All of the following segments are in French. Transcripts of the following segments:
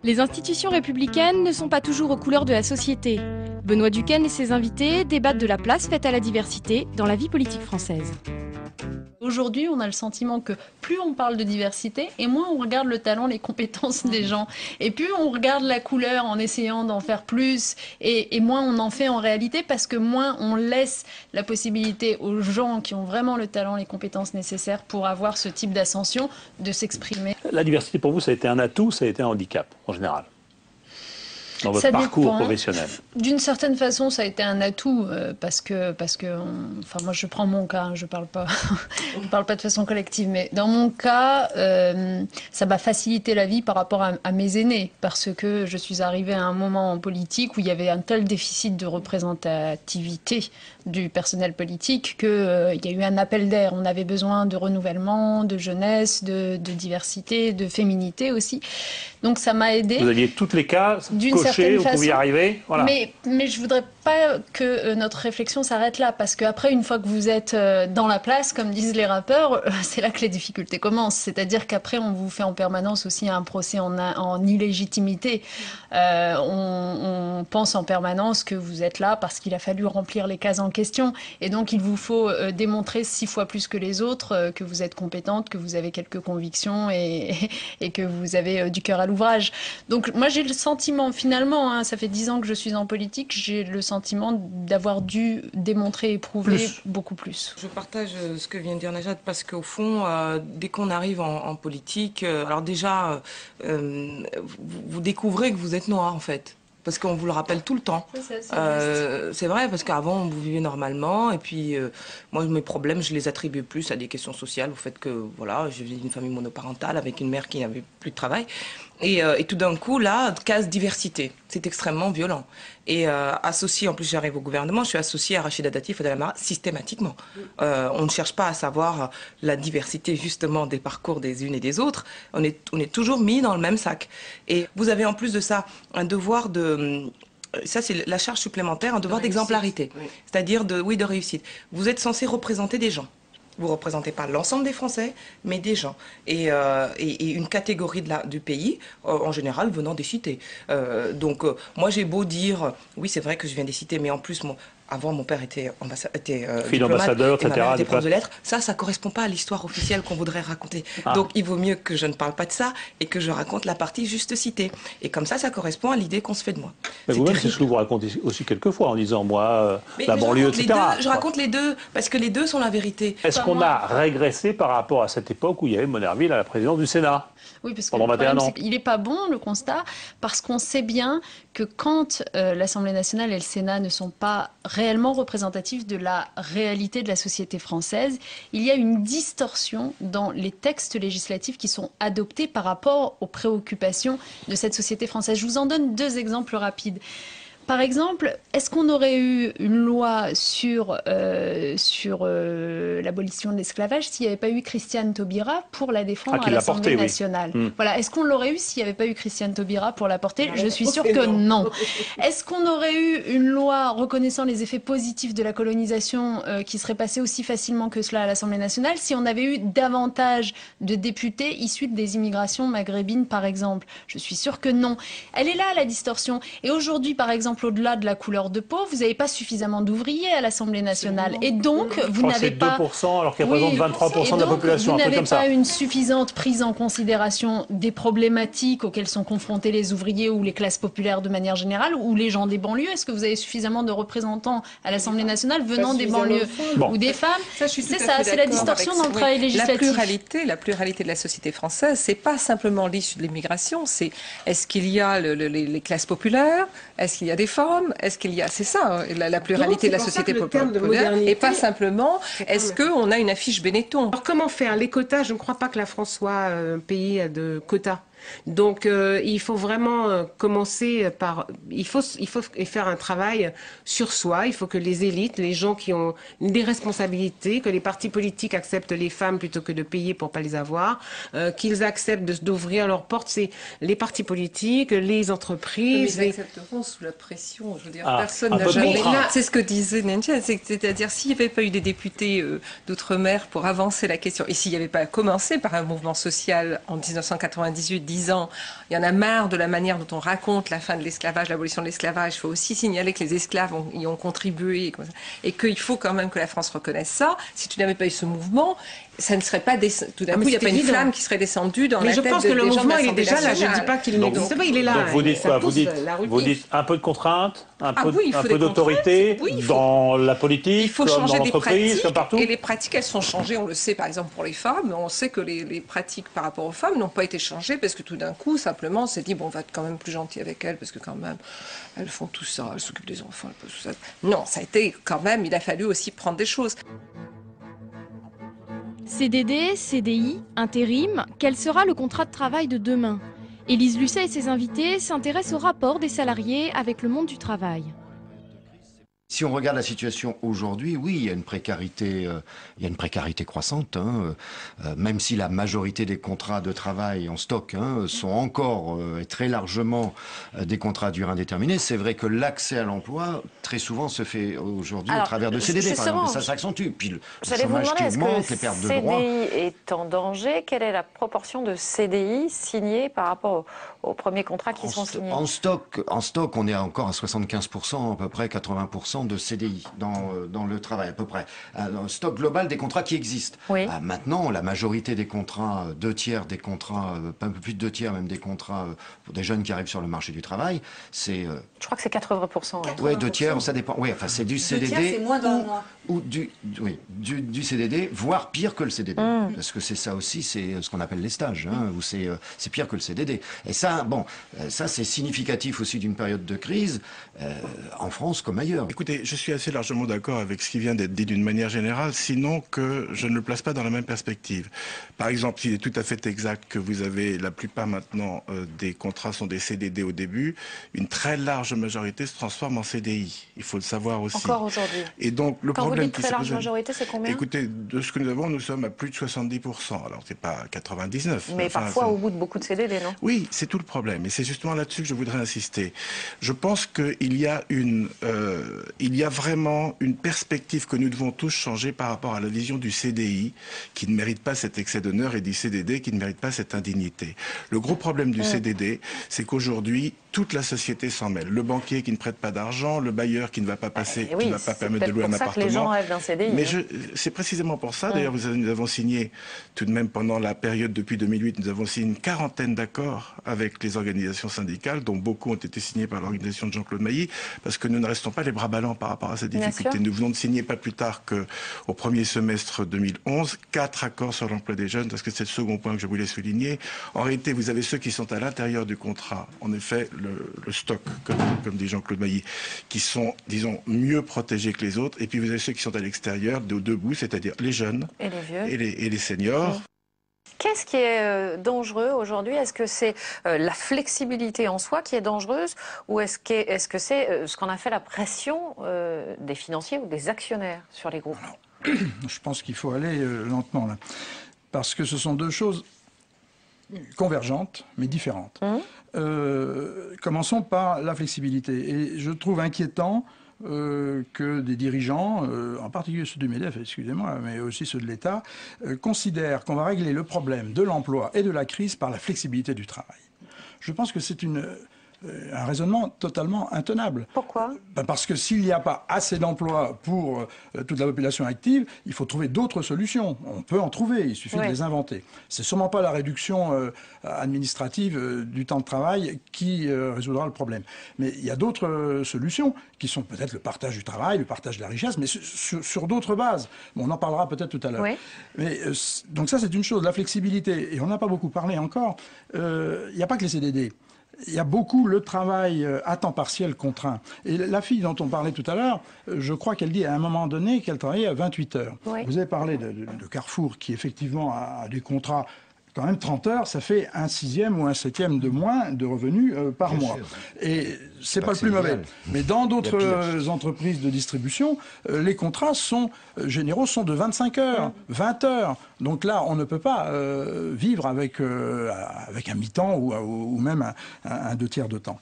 Les institutions républicaines ne sont pas toujours aux couleurs de la société. Benoît Duquesne et ses invités débattent de la place faite à la diversité dans la vie politique française. Aujourd'hui, on a le sentiment que plus on parle de diversité, et moins on regarde le talent, les compétences des gens. Et plus on regarde la couleur en essayant d'en faire plus, et moins on en fait en réalité, parce que moins on laisse la possibilité aux gens qui ont vraiment le talent, les compétences nécessaires pour avoir ce type d'ascension, de s'exprimer. La diversité pour vous, ça a été un atout, ça a été un handicap, en général, dans votre parcours professionnel? D'une certaine façon, ça a été un atout parce que enfin moi je prends mon cas, hein, je parle pas de façon collective, mais dans mon cas, ça m'a facilité la vie par rapport à mes aînés, parce que je suis arrivée à un moment en politique où il y avait un tel déficit de représentativité du personnel politique qu'il y a eu un appel d'air. On avait besoin de renouvellement, de jeunesse, de diversité, de féminité aussi. Donc ça m'a aidée. Vous aviez toutes les cases cochées, vous pouviez y arriver. Voilà. Mais je voudrais pas que notre réflexion s'arrête là, parce qu'après, une fois que vous êtes dans la place, comme disent les rappeurs, c'est là que les difficultés commencent. C'est-à-dire qu'après, on vous fait en permanence aussi un procès en illégitimité. On pense en permanence que vous êtes là parce qu'il a fallu remplir les cases en question. Et donc, il vous faut démontrer 6 fois plus que les autres que vous êtes compétente, que vous avez quelques convictions et que vous avez du cœur à l'ouvrage. Donc, moi, j'ai le sentiment, finalement, hein, ça fait 10 ans que je suis en politique, j'ai le sentiment d'avoir dû démontrer et prouver beaucoup plus. Je partage ce que vient de dire Najat, parce qu'au fond, dès qu'on arrive en politique, alors déjà, vous découvrez que vous êtes noir, en fait. Parce qu'on vous le rappelle tout le temps. C'est vrai, parce qu'avant, vous vivez normalement. Et puis, moi, mes problèmes, je les attribue plus à des questions sociales, au fait que, voilà, je vis d'une famille monoparentale avec une mère qui n'avait plus de travail. Et tout d'un coup, là, case diversité. C'est extrêmement violent. Et associé, en plus j'arrive au gouvernement, je suis associée à Rachida Dati, Fadel Amara, systématiquement. On ne cherche pas à savoir la diversité, justement, des parcours des unes et des autres. On est toujours mis dans le même sac. Et vous avez en plus de ça un devoir de... Ça, c'est la charge supplémentaire, un devoir d'exemplarité. Oui. C'est-à-dire de réussite. Vous êtes censé représenter des gens. Vous ne représentez pas l'ensemble des Français, mais des gens. Et une catégorie du pays, en général, venant des cités. Moi, j'ai beau dire, oui, c'est vrai que je viens des cités, mais en plus, avant, mon père était ambassadeur, et ma mère était prof de etc. lettres. Ça ne correspond pas à l'histoire officielle qu'on voudrait raconter. Donc, il vaut mieux que je ne parle pas de ça et que je raconte la partie juste citée. Et comme ça correspond à l'idée qu'on se fait de moi. Mais vous-même, c'est ce que vous racontez aussi quelquefois, en disant, moi, la banlieue, etc. Je raconte les deux, parce que les deux sont la vérité. Est-ce qu'on a régressé par rapport à cette époque où il y avait Monnerville à la présidence du Sénat? Oui, parce que pendant 21 ans. Il n'est pas bon, le constat, parce qu'on sait bien que quand l'Assemblée nationale et le Sénat ne sont pas réellement représentatifs de la réalité de la société française, il y a une distorsion dans les textes législatifs qui sont adoptés par rapport aux préoccupations de cette société française. Je vous en donne 2 exemples rapides. Par exemple, est-ce qu'on aurait eu une loi sur l'abolition de l'esclavage s'il n'y avait pas eu Christiane Taubira pour la défendre à l'Assemblée nationale? Oui. Voilà. Est-ce qu'on l'aurait eu s'il n'y avait pas eu Christiane Taubira pour la porter? Je suis sûre que non. Est-ce qu'on aurait eu une loi reconnaissant les effets positifs de la colonisation qui serait passée aussi facilement que cela à l'Assemblée nationale si on avait eu davantage de députés issus des immigrations maghrébines, par exemple? Je suis sûre que non. Elle est là, la distorsion. Et aujourd'hui, par exemple, au-delà de la couleur de peau, vous n'avez pas suffisamment d'ouvriers à l'Assemblée nationale. Et donc, vous n'avez pas... 2% alors qu'il représente 23% de la population. Vous n'avez pas une suffisante prise en considération des problématiques auxquelles sont confrontés les ouvriers ou les classes populaires de manière générale, ou les gens des banlieues. Est-ce que vous avez suffisamment de représentants à l'Assemblée nationale venant des banlieues ou des femmes? C'est ça, c'est la distorsion dans le travail législatif. La pluralité de la société française, c'est pas simplement l'issue de l'immigration, c'est est-ce qu'il y a les classes populaires, est-ce qu'il y a des femmes, est-ce qu'il y a... C'est ça, la pluralité de la société populaire, et pas simplement est-ce qu'on a une affiche Benetton. Alors comment faire? Les quotas, je ne crois pas que la France soit un pays de quotas. Donc il faut vraiment commencer par... Il faut faire un travail sur soi. Il faut que les élites, les gens qui ont des responsabilités, que les partis politiques acceptent les femmes plutôt que de payer pour pas les avoir, qu'ils acceptent d'ouvrir leurs portes. C'est les partis politiques, les entreprises... Mais ils accepteront sous la pression. Je veux dire, personne n'a jamais... C'est ce que disait Nenja, c'est-à-dire s'il n'y avait pas eu des députés d'outre-mer pour avancer la question, et s'il n'y avait pas commencé par un mouvement social en 1998 disant il y en a marre de la manière dont on raconte la fin de l'esclavage, l'abolition de l'esclavage. Il faut aussi signaler que les esclaves y ont contribué et qu'il faut quand même que la France reconnaisse ça. Si tu n'avais pas eu ce mouvement, ça ne serait pas tout d'un coup, il n'y a pas une flamme qui serait descendue dans la tête des gens de l'Assemblée nationale. Mais je pense que le mouvement, il est déjà là. Je ne dis pas qu'il n'existe pas, il est là. Donc vous dites quoi? Vous dites un peu de contrainte, un peu d'autorité dans la politique, dans l'entreprise, comme partout. Et les pratiques, elles sont changées. On le sait, par exemple, pour les femmes. On sait que les pratiques par rapport aux femmes n'ont pas été changées parce que tout d'un coup, simplement, on s'est dit, bon, on va être quand même plus gentil avec elles parce que quand même, elles font tout ça, elles s'occupent des enfants, elles font tout ça. Non, ça a été quand même, il a fallu aussi prendre des choses. CDD, CDI, intérim, quel sera le contrat de travail de demain? Élise Lucet et ses invités s'intéressent au rapport des salariés avec le monde du travail. Si on regarde la situation aujourd'hui, oui, il y a une précarité croissante, hein, même si la majorité des contrats de travail en stock sont encore et très largement des contrats à durée indéterminée. C'est vrai que l'accès à l'emploi, très souvent, se fait aujourd'hui au travers de CDD, par exemple. Ça s'accentue. Puis le chômage qui augmente, les pertes de droits. CDI est en danger. Quelle est la proportion de CDI signés par rapport aux premiers contrats qui sont signés? En stock, on est encore à 75%, à peu près 80%. De CDI dans le travail, à peu près. Un stock global des contrats qui existent. Oui. Maintenant, la majorité des contrats, 2 tiers des contrats, un peu plus de 2 tiers même des contrats pour des jeunes qui arrivent sur le marché du travail, c'est... Je crois que c'est 80%. Oui, 2 tiers, ça dépend. Oui, enfin, c'est du CDD. 2 tiers, c'est moins d'un mois. Ou du CDD, voire pire que le CDD. Parce que c'est ça aussi, c'est ce qu'on appelle les stages, où c'est pire que le CDD. Et ça, bon, ça c'est significatif aussi d'une période de crise, en France comme ailleurs. Écoutez, je suis assez largement d'accord avec ce qui vient d'être dit d'une manière générale, sinon que je ne le place pas dans la même perspective. Par exemple, il est tout à fait exact que vous avez, la plupart maintenant des contrats sont des CDD au début, une très large majorité se transforme en CDI. Il faut le savoir aussi. Encore aujourd'hui. Et donc, le problème vous dites très large majorité, c'est combien? Écoutez, de ce que nous avons, nous sommes à plus de 70%. Alors, c'est pas 99. Mais parfois au bout de beaucoup de CDD, non? Oui, c'est tout le problème. Et c'est justement là-dessus que je voudrais insister. Je pense qu'il y a il y a vraiment une perspective que nous devons tous changer par rapport à la vision du CDI, qui ne mérite pas cet excès d'honneur, et du CDD, qui ne mérite pas cette indignité. Le gros problème du CDD, c'est qu'aujourd'hui, toute la société s'en mêle. Le banquier qui ne prête pas d'argent, le bailleur qui ne va pas passer, qui ne va pas permettre de louer un appartement. C'est pour ça que les gens rêvent d'un CDI. Mais c'est précisément pour ça. D'ailleurs, nous avons signé, tout de même pendant la période depuis 2008, nous avons signé une quarantaine d'accords avec les organisations syndicales, dont beaucoup ont été signés par l'organisation de Jean-Claude Mailly, parce que nous ne restons pas les bras ballants par rapport à ces difficultés. Nous venons de signer pas plus tard qu'au premier semestre 2011, 4 accords sur l'emploi des jeunes, parce que c'est le second point que je voulais souligner. En réalité, vous avez ceux qui sont à l'intérieur du contrat, en effet, le stock, comme dit Jean-Claude Mailly, qui sont, disons, mieux protégés que les autres, et puis vous avez ceux qui sont à l'extérieur, de deux bouts, c'est-à-dire les jeunes et les vieux et les seniors. Qu'est-ce qui est dangereux aujourd'hui? Est-ce que c'est la flexibilité en soi qui est dangereuse, ou est-ce que c'est ce qu'on a fait la pression des financiers ou des actionnaires sur les groupes? Alors, je pense qu'il faut aller lentement là, parce que ce sont deux choses convergentes mais différentes. Commençons par la flexibilité. Et je trouve inquiétant que des dirigeants, en particulier ceux du MEDEF, excusez-moi, mais aussi ceux de l'État, considèrent qu'on va régler le problème de l'emploi et de la crise par la flexibilité du travail. Je pense que c'est un raisonnement totalement intenable. Pourquoi? Parce que s'il n'y a pas assez d'emplois pour toute la population active, il faut trouver d'autres solutions. On peut en trouver, il suffit de les inventer. C'est sûrement pas la réduction administrative du temps de travail qui résoudra le problème. Mais il y a d'autres solutions qui sont peut-être le partage du travail, le partage de la richesse, mais sur d'autres bases. Bon, on en parlera peut-être tout à l'heure. Mais donc ça, c'est une chose, la flexibilité. Et on n'a pas beaucoup parlé encore. Il n'y a pas que les CDD. Il y a beaucoup le travail à temps partiel contraint. Et la fille dont on parlait tout à l'heure, je crois qu'elle dit à un moment donné qu'elle travaillait à 28 heures. Vous avez parlé de Carrefour qui effectivement a des contrats quand même 30 heures, ça fait un 6e ou un 7e de moins de revenus par mois. Et c'est pas le plus mauvais. Mais dans d'autres entreprises de distribution, les contrats généraux sont de 25 heures, 20 heures. Donc là, on ne peut pas vivre avec un mi-temps ou même un 2 tiers de temps.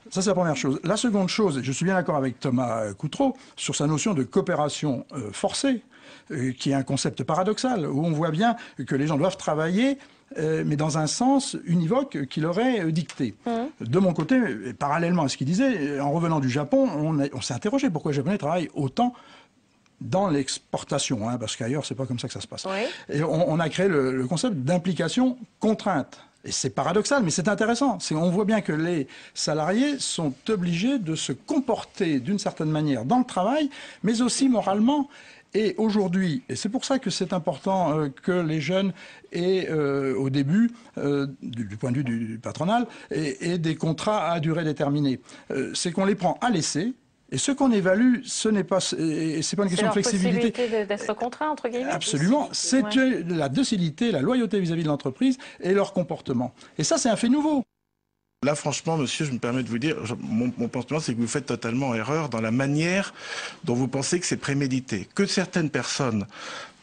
Ça, c'est la première chose. La seconde chose, et je suis bien d'accord avec Thomas Coutreau, sur sa notion de coopération forcée, qui est un concept paradoxal, où on voit bien que les gens doivent travailler mais dans un sens univoque qui leur est dicté. De mon côté, et parallèlement à ce qu'il disait, en revenant du Japon, on s'est interrogé pourquoi les Japonais travaillent autant dans l'exportation, hein, parce qu'ailleurs, c'est pas comme ça que ça se passe. Oui. Et on a créé le concept d'implication contrainte. Et c'est paradoxal, mais c'est intéressant. On voit bien que les salariés sont obligés de se comporter d'une certaine manière dans le travail, mais aussi moralement. Et aujourd'hui, et c'est pour ça que c'est important que les jeunes aient, au début, du point de vue du patronal, aient des contrats à durée déterminée. C'est qu'on les prend à l'essai. Et ce qu'on évalue, c'est pas une question de flexibilité. C'est la possibilité d'être contraint, entre guillemets. Absolument. C'est la docilité, la loyauté vis-à-vis de l'entreprise et leur comportement. Et ça, c'est un fait nouveau. Là, franchement, monsieur, je me permets de vous dire, mon pensement, c'est que vous faites totalement erreur dans la manière dont vous pensez que c'est prémédité. Que certaines personnes...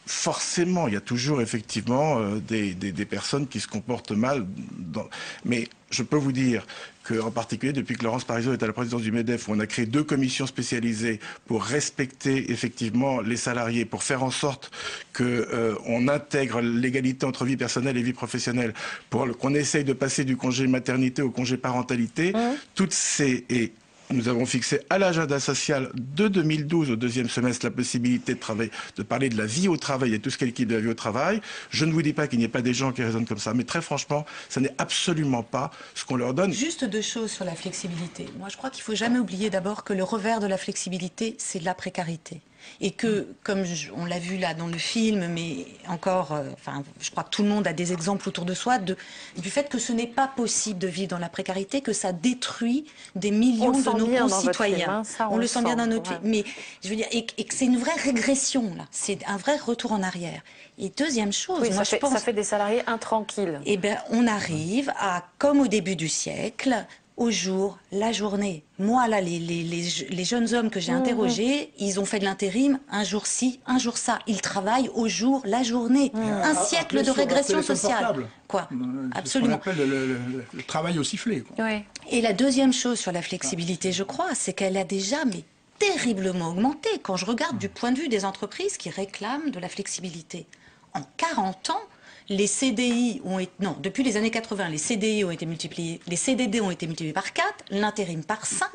Forcément, il y a toujours effectivement des personnes qui se comportent mal. Mais je peux vous dire qu'en particulier, depuis que Laurence Parisot est à la présidence du MEDEF, où on a créé 2 commissions spécialisées pour respecter effectivement les salariés, pour faire en sorte qu'on intègre l'égalité entre vie personnelle et vie professionnelle, pour qu'on essaye de passer du congé maternité au congé parentalité, toutes ces... Nous avons fixé à l'agenda social de 2012 au 2e semestre la possibilité de parler de la vie au travail et tout ce qui est l'équipe de la vie au travail. Je ne vous dis pas qu'il n'y ait pas des gens qui raisonnent comme ça, mais très franchement, ça n'est absolument pas ce qu'on leur donne. Juste 2 choses sur la flexibilité. Moi, je crois qu'il ne faut jamais oublier d'abord que le revers de la flexibilité, c'est la précarité. Et que, comme on l'a vu là dans le film, mais encore, je crois que tout le monde a des exemples autour de soi du fait que ce n'est pas possible de vivre dans la précarité, que ça détruit des millions de nos concitoyens. On le sent bien dans notre film. Mais je veux dire, et que c'est une vraie régression là. C'est un vrai retour en arrière. Et deuxième chose, moi je pense, ça fait des salariés intranquilles. Eh bien, on arrive à, comme au début du siècle, au jour, la journée. Moi, là, les jeunes hommes que j'ai interrogés, ils ont fait de l'intérim, un jour ci, un jour ça. Ils travaillent au jour, la journée. Un siècle de régression sociale. Quoi. Absolument. C'est ce qu'on appelle le travail au sifflet. Quoi. Oui. Et la deuxième chose sur la flexibilité, je crois, c'est qu'elle a déjà terriblement augmenté. Quand je regarde du point de vue des entreprises qui réclament de la flexibilité. En 40 ans, les CDI ont été... Non, depuis les années 80, les CDI ont été multipliés, les CDD ont été multipliés par 4, l'intérim par 5.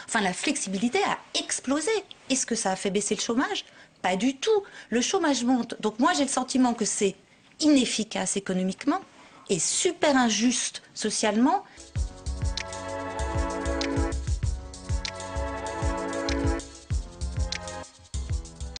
Enfin, la flexibilité a explosé. Est-ce que ça a fait baisser le chômage? Pas du tout. Le chômage monte. Donc moi, j'ai le sentiment que c'est inefficace économiquement et super injuste socialement.